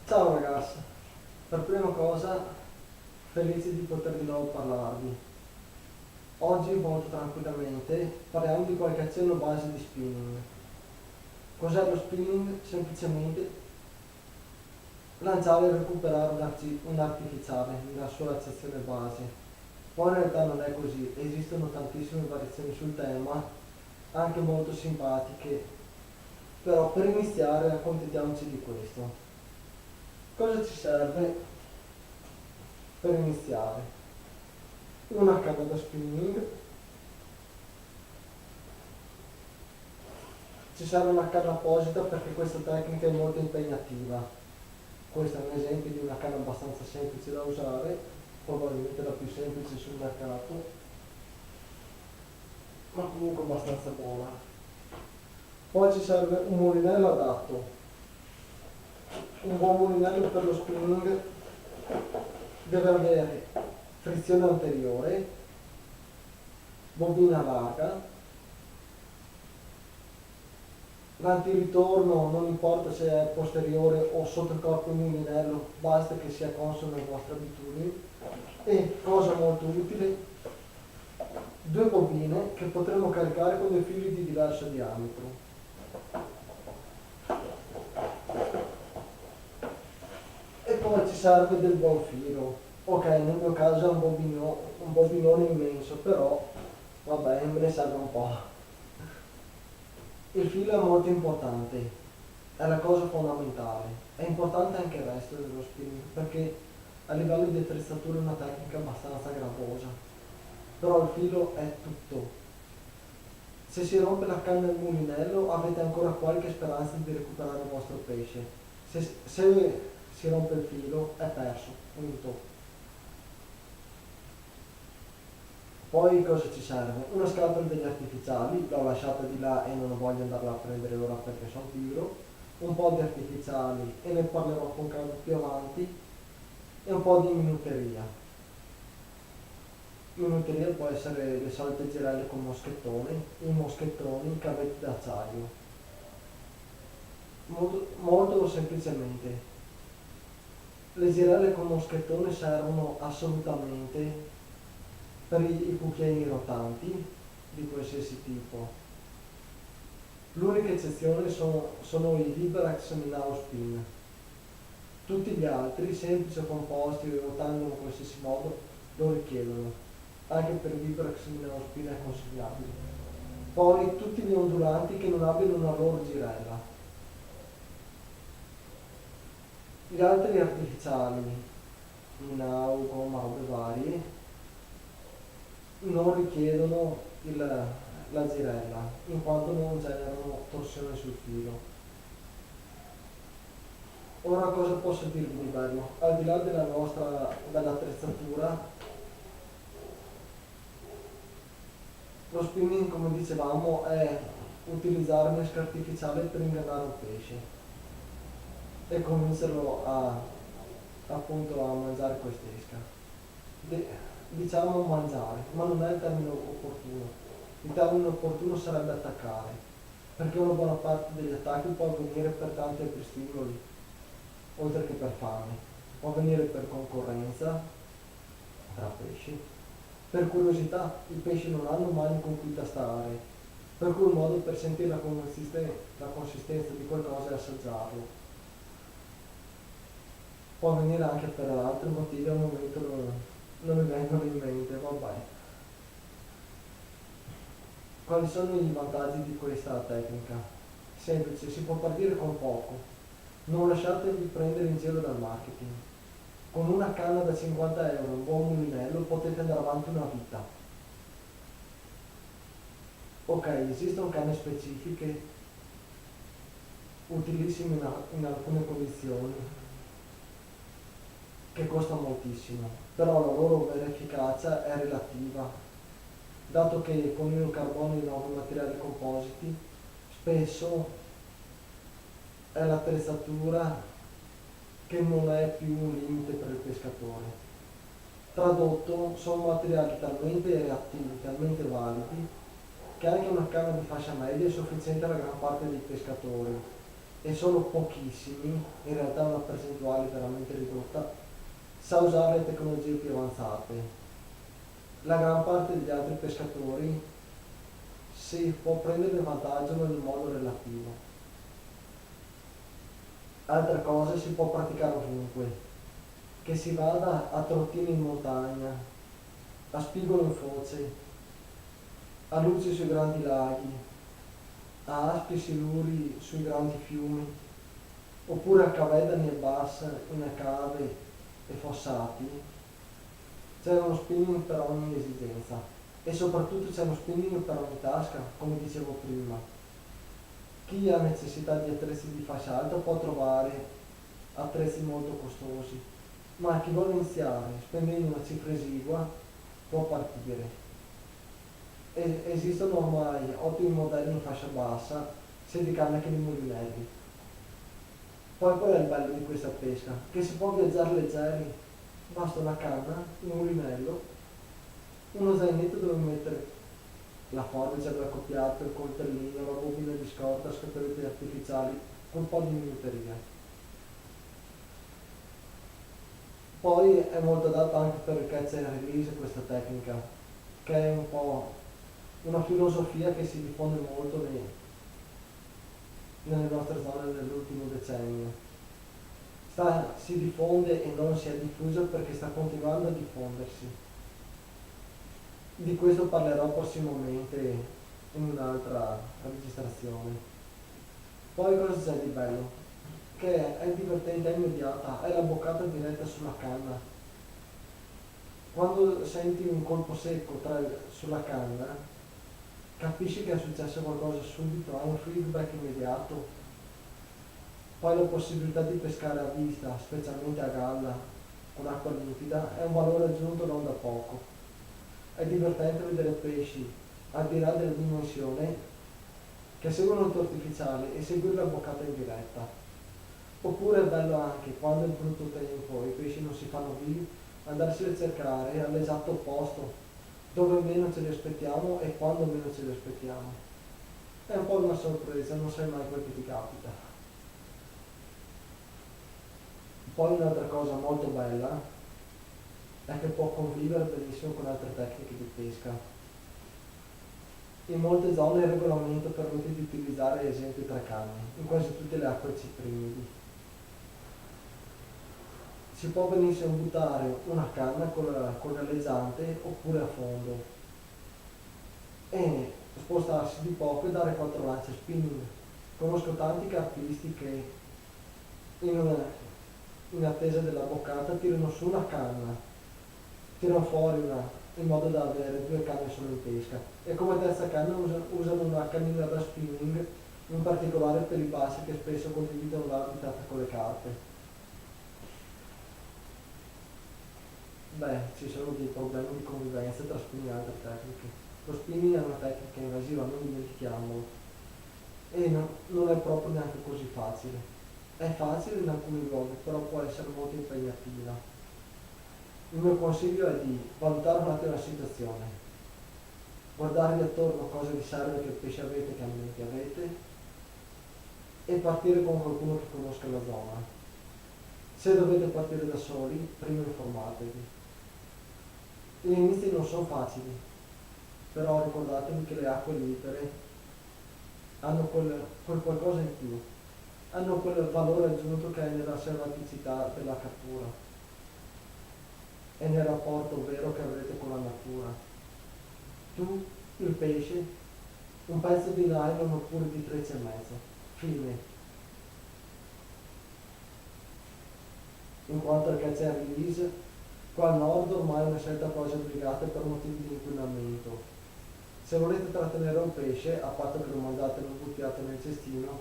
Ciao ragazzi, per prima cosa felice di poter di nuovo parlarvi. Oggi molto tranquillamente parliamo di qualche accenno base di spinning. Cos'è lo spinning? Semplicemente lanciare e recuperare un artificiale nella sua accezione base. Poi in realtà non è così, esistono tantissime variazioni sul tema, anche molto simpatiche, però per iniziare accontentiamoci di questo. Cosa ci serve per iniziare? Una canna da spinning, ci serve una canna apposita perché questa tecnica è molto impegnativa. Questo è un esempio di una canna abbastanza semplice da usare, probabilmente la più semplice sul mercato, ma comunque abbastanza buona. Poi ci serve un mulinello adatto. Un buon mulinello per lo spinning deve avere frizione anteriore, bobina larga. L'antiritorno non importa se è posteriore o sotto il corpo di mulinello, basta che sia consono alle vostre abitudini. E, cosa molto utile, due bobine che potremo caricare con dei fili di diverso diametro. E poi ci serve del buon filo. Ok, nel mio caso è un bobinone immenso, però vabbè, me ne serve un po'. Il filo è molto importante, è la cosa fondamentale. È importante anche il resto dello spinning perché a livello di attrezzatura è una tecnica abbastanza gravosa, però il filo è tutto. Se si rompe la canna del mulinello avete ancora qualche speranza di recuperare il vostro pesce. Se si rompe il filo è perso, punto. Poi cosa ci serve? Una scatola degli artificiali, l'ho lasciata di là e non voglio andarla a prendere ora perché sono pigro, un po' di artificiali e ne parlerò con calma più avanti, e un po' di minuteria. Minuteria può essere le solite girelle con moschettone, i moschettoni, i cavetti d'acciaio. Molto semplicemente, le girelle con moschettone servono assolutamente per i cucchiaini rotanti di qualsiasi tipo. L'unica eccezione sono i Liberax Minao Spin. Tutti gli altri, semplici o composti o rotando in qualsiasi modo, lo richiedono. Anche per i Liberax Minao Spin è consigliabile. Poi tutti gli ondulanti che non abbiano una loro girella. Gli altri artificiali, Minao, gomma, robe varie, non richiedono la girella, in quanto non generano torsione sul filo. Ora cosa posso dirvi di bello? Al di là dell'attrezzatura, lo spinning, come dicevamo, è utilizzare un esca artificiale per ingannare un pesce e convincerlo appunto a mangiare quest'esca. Diciamo mangiare, ma non è il termine opportuno. Il termine opportuno sarebbe attaccare, perché una buona parte degli attacchi può avvenire per tanti altri stimoli, oltre che per fame. Può avvenire per concorrenza tra pesci, per curiosità, i pesci non hanno mani con cui tastare, per cui il modo per sentire la consistenza di qualcosa è assaggiarlo. Può avvenire anche per altri motivi, al momento non mi vengono in mente, vabbè. Quali sono i vantaggi di questa tecnica? Semplice, si può partire con poco. Non lasciatevi prendere in giro dal marketing. Con una canna da 50 euro, un buon mulinello, potete andare avanti una vita. Ok, esistono canne specifiche, utilissime in alcune condizioni, che costano moltissimo, però la loro vera efficacia è relativa, dato che con il carbonio e i nuovi materiali compositi spesso è l'attrezzatura che non è più un limite per il pescatore. Tradotto, sono materiali talmente reattivi, talmente validi, che anche una canna di fascia media è sufficiente alla gran parte dei pescatori. e solo pochissimi, in realtà una percentuale veramente ridotta, sa usare le tecnologie più avanzate. La gran parte degli altri pescatori si può prendere il vantaggio in modo relativo. Altre cose si può praticare ovunque, che si vada a trottini in montagna, a spigolo in foce, a luci sui grandi laghi, a aspi siluri sui grandi fiumi, oppure a cavedani e bass in cave e fossati. C'è uno spinning per ogni esigenza e soprattutto c'è uno spinning per ogni tasca, come dicevo prima. Chi ha necessità di attrezzi di fascia alta può trovare attrezzi molto costosi, ma chi vuole iniziare spendendo una cifra esigua può partire. Esistono ormai ottimi modelli in fascia bassa, sia di canna che di mulinelli. Poi qual è il bello di questa pesca? Che si può viaggiare leggeri, basta una canna, un mulinello, uno zainetto dove mettere la forbice accoppiata, il coltellino, la bobina di scorta, scoperti artificiali, un po' di minuteria. Poi è molto adatta anche per il catch and release questa tecnica, che è un po' una filosofia che si diffonde molto nelle nostre zone nell'ultimo decennio. Si diffonde e non si è diffusa perché sta continuando a diffondersi. Di questo parlerò prossimamente in un'altra registrazione. Poi cosa c'è di bello? Che è divertente, è immediata, è la boccata diretta sulla canna. Quando senti un colpo secco sulla canna, capisci che è successo qualcosa subito, hai un feedback immediato. Poi la possibilità di pescare a vista, specialmente a galla, con acqua limpida, è un valore aggiunto non da poco. È divertente vedere pesci, al di là della dimensione, che seguono il tuo artificiale e seguire la boccata in diretta. Oppure è bello anche, quando è brutto tempo e i pesci non si fanno vivi, andarsi a cercare all'esatto posto, dove meno ce li aspettiamo e quando meno ce li aspettiamo. È un po' una sorpresa, non sai mai quel che ti capita. Poi un'altra cosa molto bella è che può convivere benissimo con altre tecniche di pesca. In molte zone il regolamento permette di utilizzare ad esempio 3 canne, in quasi tutte le acque ciprinidi. Si può benissimo buttare una canna con l'alleggiante oppure a fondo e spostarsi di poco e dare 4 lance spinning. Conosco tanti carpisti che in attesa della boccata tirano su una canna, tirano fuori una in modo da avere 2 canne solo in pesca e come terza canna usano una cannina da spinning, in particolare per i bassi che spesso condividono l'habitat con le carpe. Beh, ci sono dei problemi di convivenza tra spinning e altre tecniche. Lo spinning è una tecnica invasiva, non dimentichiamolo, e non è proprio neanche così facile. È facile in alcuni luoghi, però può essere molto impegnativa. Il mio consiglio è di valutare un attimo la situazione, guardarvi attorno cosa vi serve, che pesci avete, che ambienti avete, e partire con qualcuno che conosca la zona. Se dovete partire da soli, prima informatevi. Gli inizi non sono facili, però ricordatevi che le acque libere hanno quel qualcosa in più, hanno quel valore aggiunto che è nella selvaticità della cattura e nel rapporto vero che avrete con la natura. Tu, il pesce, un pezzo di nylon oppure di treccia e mezzo, fine. In quanto al catch and release, qua al nord ormai è una scelta quasi obbligata per motivi di inquinamento. Se volete trattenere un pesce, a patto che lo mandate e lo buttiate nel cestino,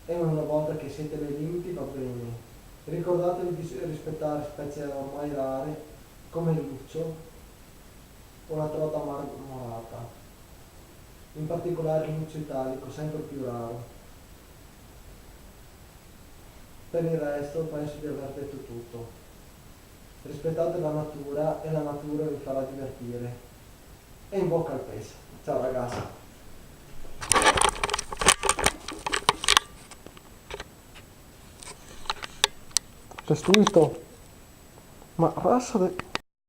e una volta che siete nei limiti va bene. Ricordatevi di rispettare specie ormai rare come il luccio o la trota marmorata, in particolare il luccio italico, sempre più raro. Per il resto penso di aver detto tutto. Rispettate la natura e la natura vi farà divertire. E in bocca al pesce. Ciao ragazzi. Restituito. Ma razza de...